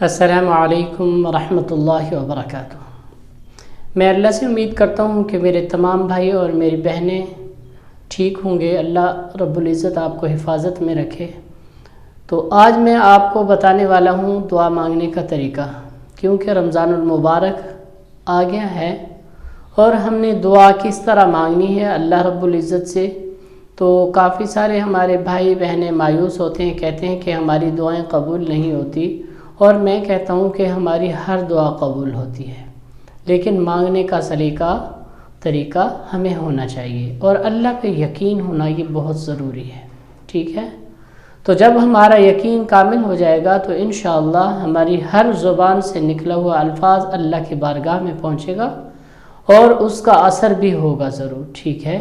السلام علیکم ورحمۃ اللہ وبرکاتہ۔ میں اللہ سے امید کرتا ہوں کہ میرے تمام بھائی اور میری بہنیں ٹھیک ہوں گے۔ اللہ رب العزت آپ کو حفاظت میں رکھے۔ تو آج میں آپ کو بتانے والا ہوں دعا مانگنے کا طریقہ، کیونکہ رمضان المبارک آ گیا ہے اور ہم نے دعا کس طرح مانگنی ہے اللہ رب العزت سے۔ تو کافی سارے ہمارے بھائی بہنیں مایوس ہوتے ہیں، کہتے ہیں کہ ہماری دعائیں قبول نہیں ہوتی، اور میں کہتا ہوں کہ ہماری ہر دعا قبول ہوتی ہے، لیکن مانگنے کا طریقہ ہمیں ہونا چاہیے، اور اللہ پہ یقین ہونا یہ بہت ضروری ہے، ٹھیک ہے؟ تو جب ہمارا یقین کامل ہو جائے گا تو انشاءاللہ ہماری ہر زبان سے نکلا ہوا الفاظ اللہ کی بارگاہ میں پہنچے گا اور اس کا اثر بھی ہوگا ضرور، ٹھیک ہے؟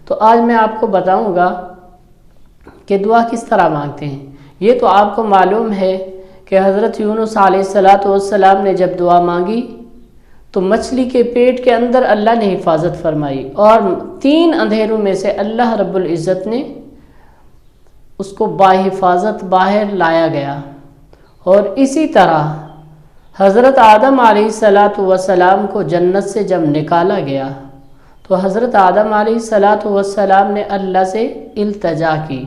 تو آج میں آپ کو بتاؤں گا کہ دعا کس طرح مانگتے ہیں۔ یہ تو آپ کو معلوم ہے کہ حضرت یونس علیہ السلام نے جب دعا مانگی تو مچھلی کے پیٹ کے اندر اللہ نے حفاظت فرمائی، اور 3 اندھیروں میں سے اللہ رب العزت نے اس کو باحفاظت باہر لایا گیا۔ اور اسی طرح حضرت آدم علیہ السلام کو جنت سے جب نکالا گیا تو حضرت آدم علیہ السلام نے اللہ سے التجا کی،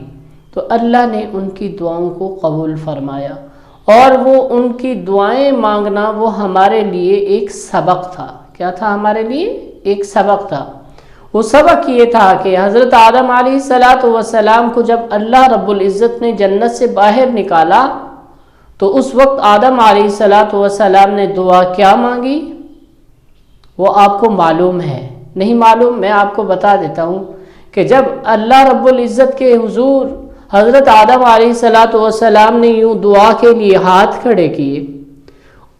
تو اللہ نے ان کی دعاؤں کو قبول فرمایا، اور وہ ان کی دعائیں مانگنا وہ ہمارے لیے ایک سبق تھا۔ کیا تھا ہمارے لیے؟ ایک سبق تھا۔ وہ سبق یہ تھا کہ حضرت آدم علیہ السلام کو جب اللہ رب العزت نے جنت سے باہر نکالا تو اس وقت آدم علیہ السلام نے دعا کیا مانگی وہ آپ کو معلوم ہے؟ نہیں معلوم؟ میں آپ کو بتا دیتا ہوں کہ جب اللہ رب العزت کے حضور حضرت آدم علیہ السلام نے یوں دعا کے لیے ہاتھ کھڑے کیے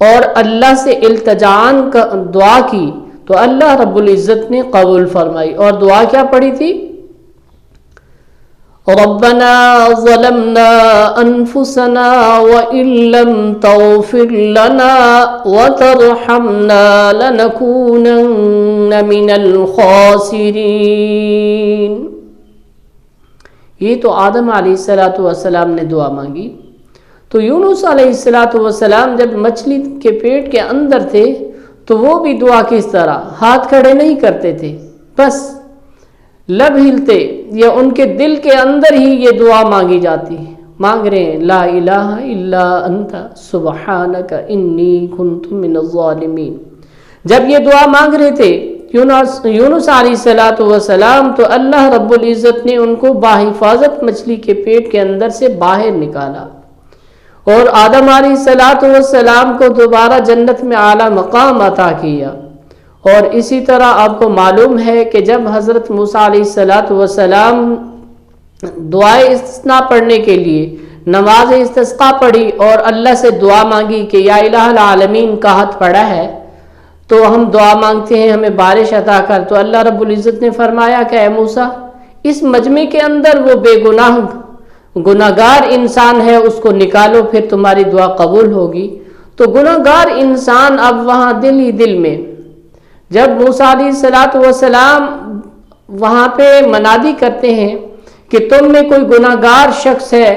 اور اللہ سے التجان کا دعا کی تو اللہ رب العزت نے قبول فرمائی، اور دعا کیا پڑھی تھی؟ ربنا ظلمنا انفسنا وان لم تغفر لنا وترحمنا لنكونن من الخاسرین۔ یہ تو آدم علیہ السلام نے دعا مانگی۔ تو یونس علیہ السلام جب مچھلی کے پیٹ کے اندر تھے تو وہ بھی دعا کس طرح؟ ہاتھ کھڑے نہیں کرتے تھے، بس لب ہلتے، یا ان کے دل کے اندر ہی یہ دعا مانگی جاتی ہے۔ مانگ رہے ہیں لا الہ الا انت سبحانک انی کنت من الظالمین۔ جب یہ دعا مانگ رہے تھے یونس علیہ السلام تو اللہ رب العزت نے ان کو باحفاظت مچھلی کے پیٹ کے اندر سے باہر نکالا، اور آدم علیہ السلام کو دوبارہ جنت میں اعلیٰ مقام عطا کیا۔ اور اسی طرح آپ کو معلوم ہے کہ جب حضرت موسیٰ علیہ السلام دعائے استسقاء پڑھنے کے لیے نماز استسقاء پڑھی اور اللہ سے دعا مانگی کہ یا الہ العالمین کا ہاتھ پڑا ہے تو ہم دعا مانگتے ہیں ہمیں بارش عطا کر، تو اللہ رب العزت نے فرمایا کہ اے موسیٰ اس مجمع کے اندر وہ بے گناہگار انسان ہے، اس کو نکالو، پھر تمہاری دعا قبول ہوگی۔ تو گناہگار انسان اب وہاں دل ہی دل میں، جب موسیٰ علیہ السلام وہاں پہ منادی کرتے ہیں کہ تم میں کوئی گناہگار شخص ہے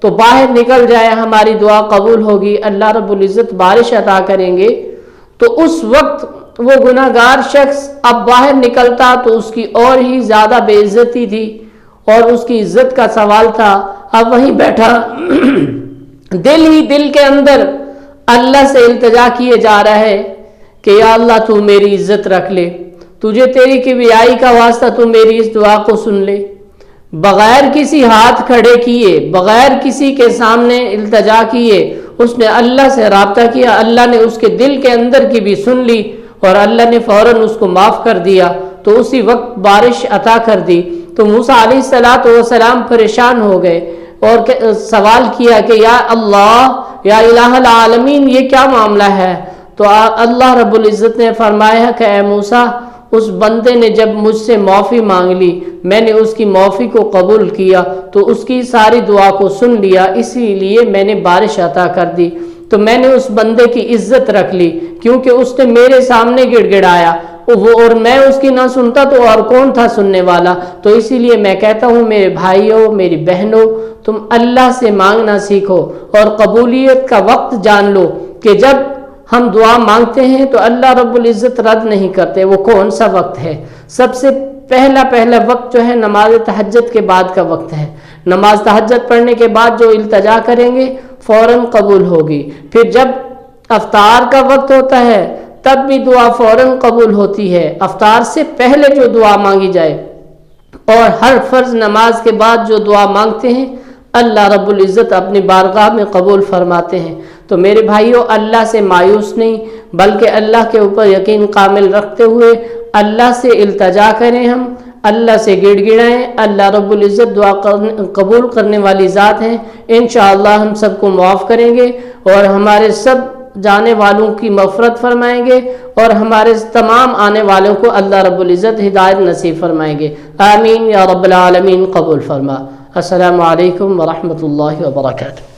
تو باہر نکل جائے، ہماری دعا قبول ہوگی، اللہ رب العزت بارش عطا کریں گے، تو اس وقت وہ گناہگار شخص اب باہر نکلتا تو اس کی اور ہی زیادہ بے عزتی تھی اور اس کی عزت کا سوال تھا۔ اب وہیں بیٹھا دل ہی دل کے اندر اللہ سے التجا کیے جا رہا ہے کہ یا اللہ تو میری عزت رکھ لے، تجھے تیری کبریائی کا واسطہ تو میری اس دعا کو سن لے۔ بغیر کسی ہاتھ کھڑے کیے، بغیر کسی کے سامنے التجا کیے اس نے اللہ سے رابطہ کیا، اللہ نے اس کے دل کے اندر کی بھی سن لی اور اللہ نے فوراً اس کو معاف کر دیا، تو اسی وقت بارش عطا کر دی۔ تو موسیٰ علیہ السلام پریشان ہو گئے اور سوال کیا کہ یا اللہ، یا الہ العالمین، یہ کیا معاملہ ہے؟ تو اللہ رب العزت نے فرمایا کہ اے موسیٰ، اس بندے نے جب مجھ سے معافی مانگ لی، میں نے اس کی معافی کو قبول کیا تو اس کی ساری دعا کو سن لیا، اسی لیے میں نے بارش عطا کر دی۔ تو میں نے اس بندے کی عزت رکھ لی کیونکہ اس نے میرے سامنے گڑ گڑایا، اور میں اس کی نہ سنتا تو اور کون تھا سننے والا۔ تو اسی لیے میں کہتا ہوں میرے بھائیوں، میری بہنوں، تم اللہ سے مانگنا سیکھو اور قبولیت کا وقت جان لو کہ جب ہم دعا مانگتے ہیں تو اللہ رب العزت رد نہیں کرتے۔ وہ کون سا وقت ہے؟ سب سے پہلا وقت جو ہے نماز تہجد کے بعد کا وقت ہے۔ نماز تہجد پڑھنے کے بعد جو التجا کریں گے فوراً قبول ہوگی۔ پھر جب افطار کا وقت ہوتا ہے تب بھی دعا فوراً قبول ہوتی ہے، افطار سے پہلے جو دعا مانگی جائے، اور ہر فرض نماز کے بعد جو دعا مانگتے ہیں اللہ رب العزت اپنی بارگاہ میں قبول فرماتے ہیں۔ تو میرے بھائیوں، اللہ سے مایوس نہیں بلکہ اللہ کے اوپر یقین کامل رکھتے ہوئے اللہ سے التجا کریں، ہم اللہ سے گڑ گڑائیں۔ اللہ رب العزت دعا قبول کرنے والی ذات ہیں، انشاءاللہ ہم سب کو معاف کریں گے اور ہمارے سب جانے والوں کی مغفرت فرمائیں گے، اور ہمارے تمام آنے والوں کو اللہ رب العزت ہدایت نصیب فرمائیں گے۔ آمین یا رب العالمین، قبول فرما۔ السلام علیکم ورحمۃ اللہ وبرکاتہ۔